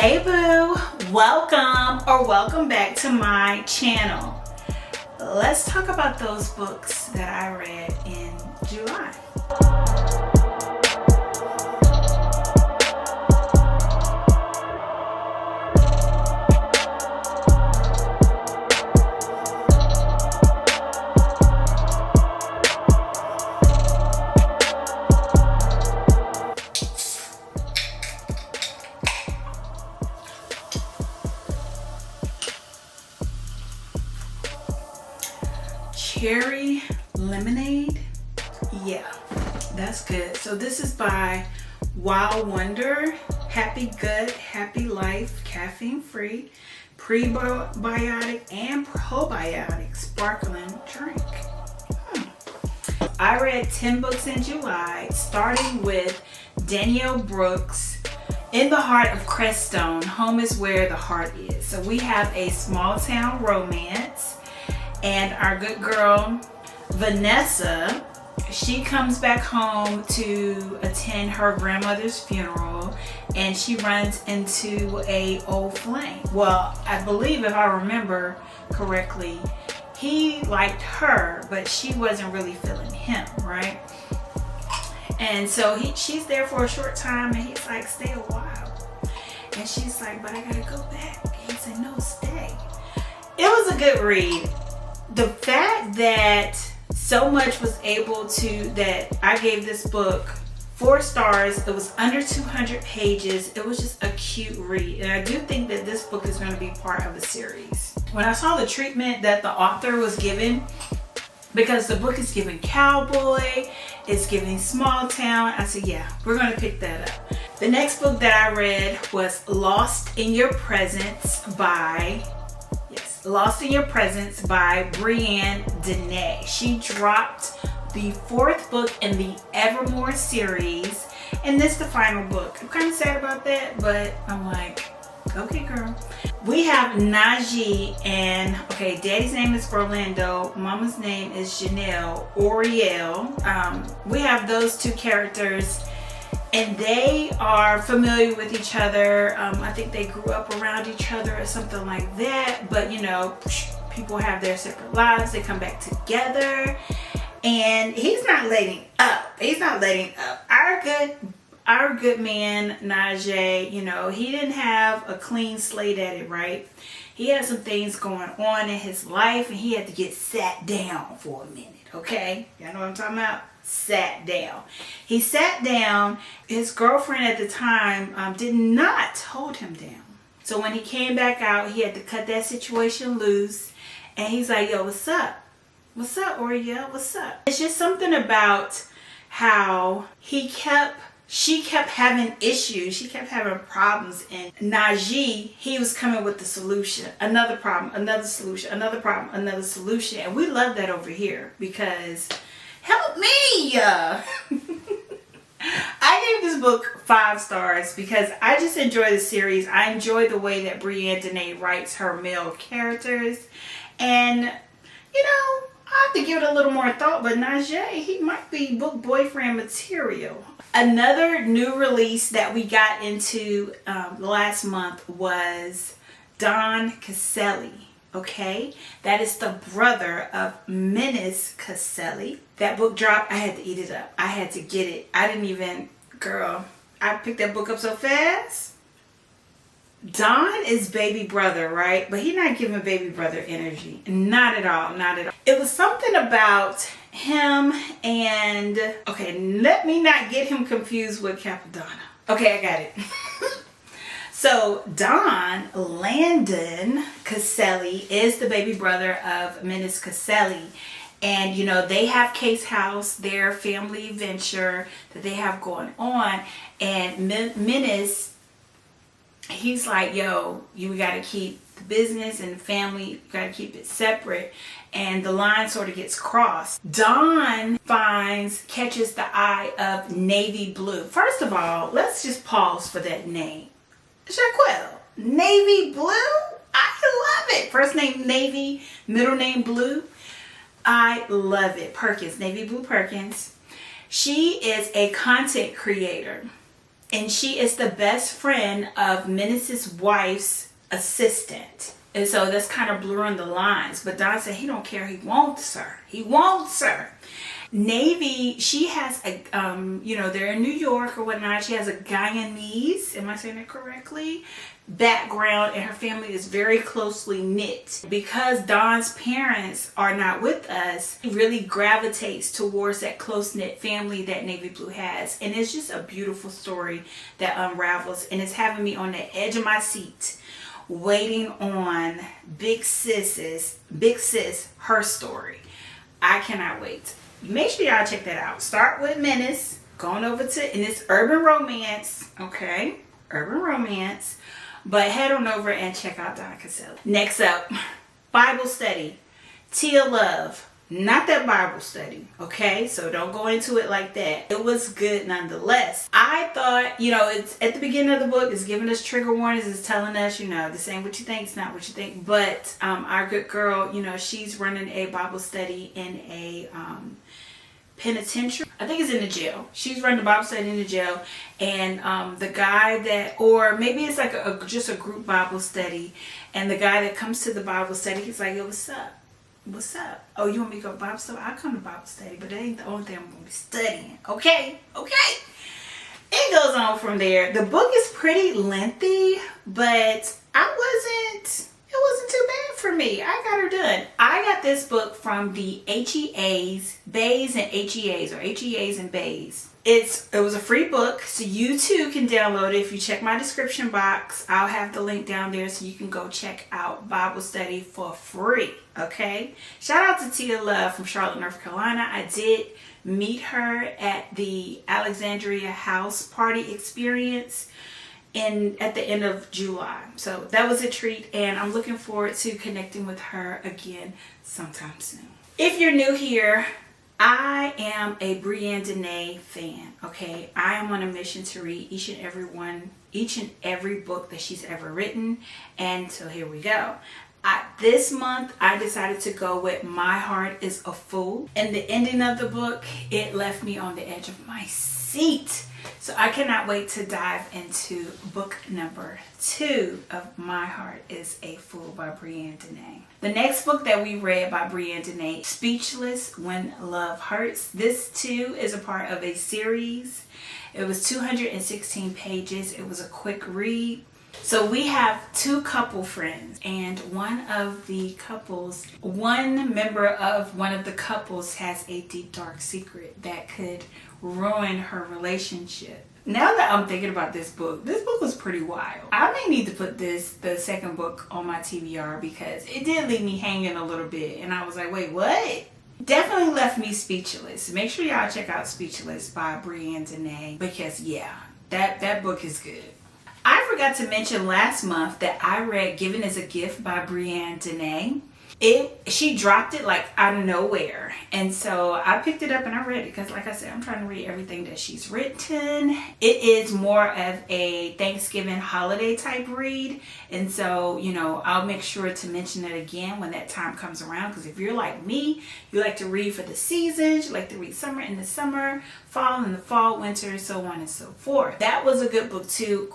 Hey boo, welcome back to my channel. Let's talk about those books that I read in July. Cherry lemonade, yeah, that's good. So this is by Wild Wonder. Happy gut, happy life, caffeine free, prebiotic and probiotic sparkling drink. I read 10 books in July, starting with Danielle Brooks, In the Heart of Crestone, Home is Where the Heart Is. So we have a small town romance. And our good girl, Vanessa, she comes back home to attend her grandmother's funeral and she runs into a old flame. Well, I believe if I remember correctly, he liked her, but she wasn't really feeling him, right? And so she's there for a short time and he's like, stay a while. And she's like, but I gotta go back. And he said, no, stay. It was a good read. The fact that so much was able to, that I gave this book 4 stars. It was under 200 pages. It was just a cute read. And I do think that this book is going to be part of a series. When I saw the treatment that the author was given, because the book is giving cowboy, it's giving small town, I said, yeah, we're going to pick that up. The next book that I read was Lost in Your Presence by BriAnn Danae. She dropped the 4th book in the Evermore series, and this is the final book. I'm kind of sad about that, but I'm like, okay girl. We have Najee, and okay, daddy's name is Orlando, mama's name is Janelle Oriel. We have those 2 characters, and they are familiar with each other. I think they grew up around each other or something like that. But you know, people have their separate lives. They come back together, and he's not letting up. He's not letting up. Our good man Najee, you know, he didn't have a clean slate at it, right? He had some things going on in his life, and he had to get sat down for a minute. Okay, y'all know what I'm talking about? Sat down. He sat down. His girlfriend at the time did not hold him down. So when he came back out, he had to cut that situation loose. And he's like, yo, what's up? What's up, Oriel? What's up? It's just something about how she kept having issues. She kept having problems. And Najee, he was coming with the solution. Another problem, another solution, another problem, another solution. And we love that over here because help me! I gave this book 5 stars because I just enjoy the series. I enjoy the way that BriAnn Danae writes her male characters. And, you know, I have to give it a little more thought, but Najee, he might be book boyfriend material. Another new release that we got into last month was Don Caselli. Okay, that is the brother of Menace Caselli. That book dropped. I had to eat it up. I had to get it. I didn't even, girl, I picked that book up so fast. Don is baby brother, right? But he's not giving baby brother energy. Not at all. Not at all. It was something about him and, okay, let me not get him confused with Cappadonna. Okay, I got it. So Don Landon Caselli is the baby brother of Menace Caselli. And, you know, they have Case House, their family venture that they have going on. And Menace, he's like, yo, you got to keep the business and the family, you got to keep it separate. And the line sort of gets crossed. Don catches the eye of Navy Blue. First of all, let's just pause for that name. Jahquel, Navy Blue? I love it. First name Navy, middle name Blue. I love it. Perkins, Navy Blue Perkins. She is a content creator. and she is the best friend of Menace's wife's assistant. And so that's kind of blurring the lines. But Don said he don't care. He wants her. He wants her. Navy, she has a, they're in New York or whatnot. She has a Guyanese, am I saying that correctly, background, and her family is very closely knit. Because Don's parents are not with us, he really gravitates towards that close-knit family that Navy Blue has. And it's just a beautiful story that unravels, and it's having me on the edge of my seat waiting on Big Sis, her story. I cannot wait. Make sure y'all check that out. Start with Menace, going over to, and it's urban romance, okay? Urban romance. But head on over and check out Donna Caselli. Next up, Bible study. Tia Love. Not that Bible study, okay? So don't go into it like that. It was good nonetheless. I thought, it's at the beginning of the book, it's giving us trigger warnings, it's telling us, this ain't what you think, it's not what you think. But our good girl, she's running a Bible study in a penitentiary. I think it's in the jail. She's running the Bible study in the jail, and the guy that, or maybe it's like just a group Bible study, and the guy that comes to the Bible study, he's like, yo, what's up? What's up? Oh, you want me to go to Bible study? I'll come to Bible study, but that ain't the only thing I'm going to be studying. Okay? It goes on from there. The book is pretty lengthy, but it wasn't too bad for me. I got her done. I got this book from the HEAs, Bays and HEAs, or HEAs and Bays. It was a free book, so you too can download it. If you check my description box, I'll have the link down there so you can go check out Bible study for free, okay? Shout out to Tia Love from Charlotte, North Carolina. I did meet her at the Alexandria house party experience at the end of July. So that was a treat, and I'm looking forward to connecting with her again sometime soon. If you're new here, I am a BriAnn Danae fan, okay? I am on a mission to read each and every book that she's ever written, and so here we go. This month, I decided to go with My Heart is a Fool. And the ending of the book, it left me on the edge of my seat. So I cannot wait to dive into book number 2 of My Heart is a Fool by BriAnn Danae. The next book that we read by BriAnn Danae, Speechless When Love Hurts. This too is a part of a series. It was 216 pages. It was a quick read. So we have 2 couple friends, and one member of one of the couples has a deep dark secret that could ruin her relationship. Now that I'm thinking about this book was pretty wild. I may need to put the second book on my TBR because it did leave me hanging a little bit, and I was like, wait, what? Definitely left me speechless. Make sure y'all check out Speechless by BriAnn Danae because that book is good. I forgot to mention last month that I read Given as a Gift by BriAnn Danae. She dropped it like out of nowhere, and so I picked it up and I read it because, like I said, I'm trying to read everything that she's written. It is more of a Thanksgiving holiday type read, and so I'll make sure to mention it again when that time comes around, because if you're like me, you like to read for the seasons, you like to read summer in the summer, fall in the fall, winter, so on and so forth. That was a good book too.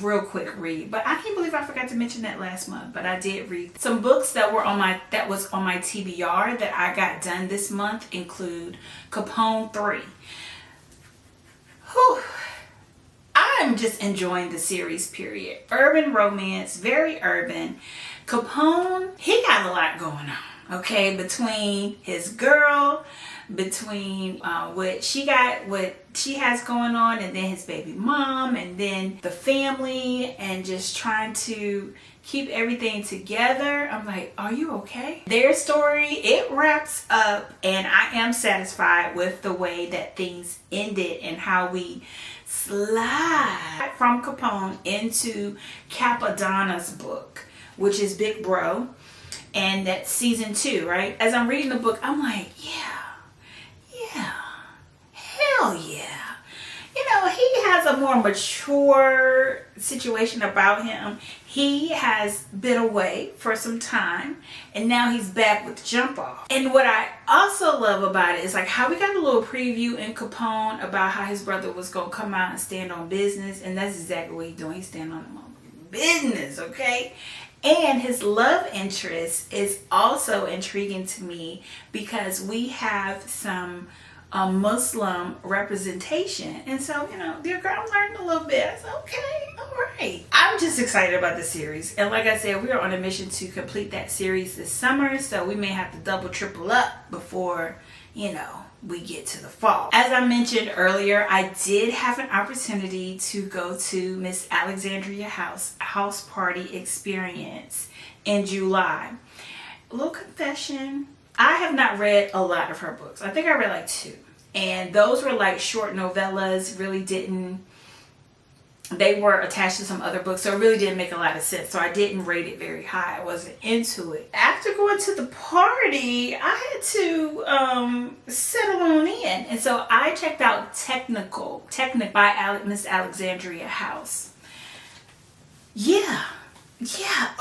Real quick read, but I can't believe I forgot to mention that last month, but I did read some books that was on my TBR that I got done this month. Include Capone 3. Whew. I'm just enjoying the series, period. Urban romance, very urban. Capone, he got a lot going on, okay? Between his girl, between what she has going on, and then his baby mom, and then the family, and just trying to keep everything together. I'm like, are you okay? Their story, it wraps up, and I am satisfied with the way that things ended and how we slide from Capone into Cappadonna's book, which is Big Bro, and that's season 2, right? As I'm reading the book, I'm like, yeah, hell yeah. know, he has a more mature situation about him. He has been away for some time and now he's back with Jump Off. And what I also love about it is like how we got a little preview in Capone about how his brother was going to come out and stand on business. And that's exactly what he's doing. He's standing on business, okay? And his love interest is also intriguing to me because we have some Muslim representation. And so, you know, dear girl, I'm learning a little bit. I said, okay, all right. I'm just excited about the series. And like I said, we are on a mission to complete that series this summer. So we may have to double, triple up before, you know, we get to the fall. As I mentioned earlier, I did have an opportunity to go to Miss Alexandria house party experience in July. A little confession, I have not read a lot of her books. I think I read like 2. And those were like short novellas, really didn't, they were attached to some other books, so it really didn't make a lot of sense. So I didn't rate it very high. I wasn't into it. After going to the party, I had to settle on in. And so I checked out Technic by Miss Alexandria House. Yeah,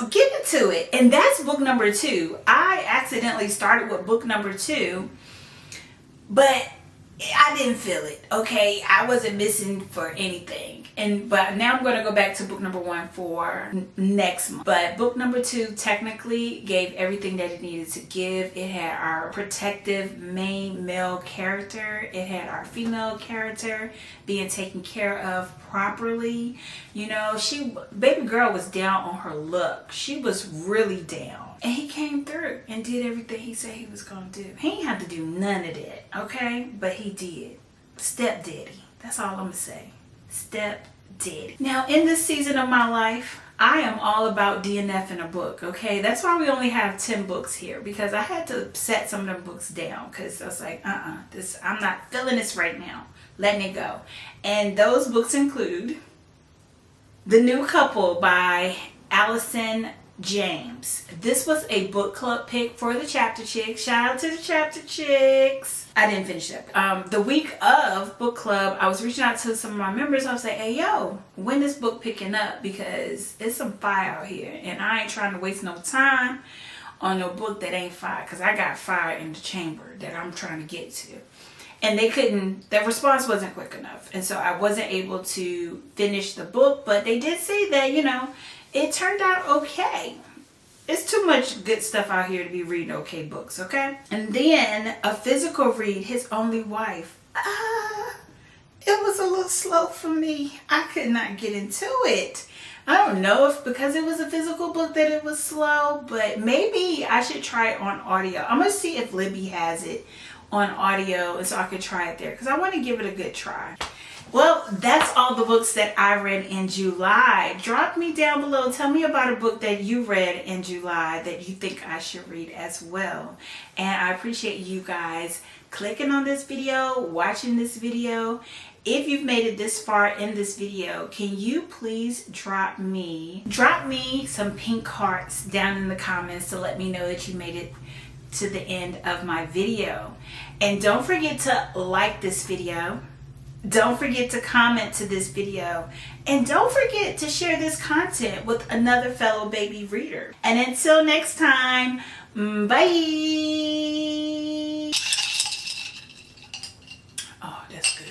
get into it. And that's book number 2. I accidentally started with book number 2, but I didn't feel it, okay? I wasn't missing for anything. But now I'm going to go back to book number 1 for next month. But book number 2 technically gave everything that it needed to give. It had our protective main male character. It had our female character being taken care of properly. You know, baby girl was down on her luck. She was really down. And he came through and did everything he said he was going to do. He ain't have to do none of that, okay? But he did. Stepdaddy. That's all I'm going to say. Stepdaddy. Now, in this season of my life, I am all about DNFing a book, okay? That's why we only have 10 books here, because I had to set some of them books down because I was like, I'm not feeling this right now. Letting it go. And those books include The New Couple by Alison James. This was a book club pick for the Chapter Chicks. Shout out to the Chapter Chicks. I didn't finish that. The week of book club, I was reaching out to some of my members. I was like, hey, yo, when is book picking up? Because it's some fire out here. And I ain't trying to waste no time on no book that ain't fire. Because I got fire in the chamber that I'm trying to get to. And they couldn't, their response wasn't quick enough. And so I wasn't able to finish the book. But they did say that, you know, it turned out okay. It's too much good stuff out here to be reading okay books, okay? And then a physical read, His Only Wife. It was a little slow for me. I could not get into it. I don't know if because it was a physical book that it was slow, but maybe I should try it on audio. I'm going to see if Libby has it on audio and so I could try it there because I want to give it a good try. Well, that's all the books that I read in July. Drop me down below. Tell me about a book that you read in July that you think I should read as well. And I appreciate you guys clicking on this video, watching this video. If you've made it this far in this video, can you please drop me some pink hearts down in the comments to let me know that you made it to the end of my video. And don't forget to like this video. Don't forget to comment to this video. And don't forget to share this content with another fellow baby reader. And until next time, bye. Oh, that's good.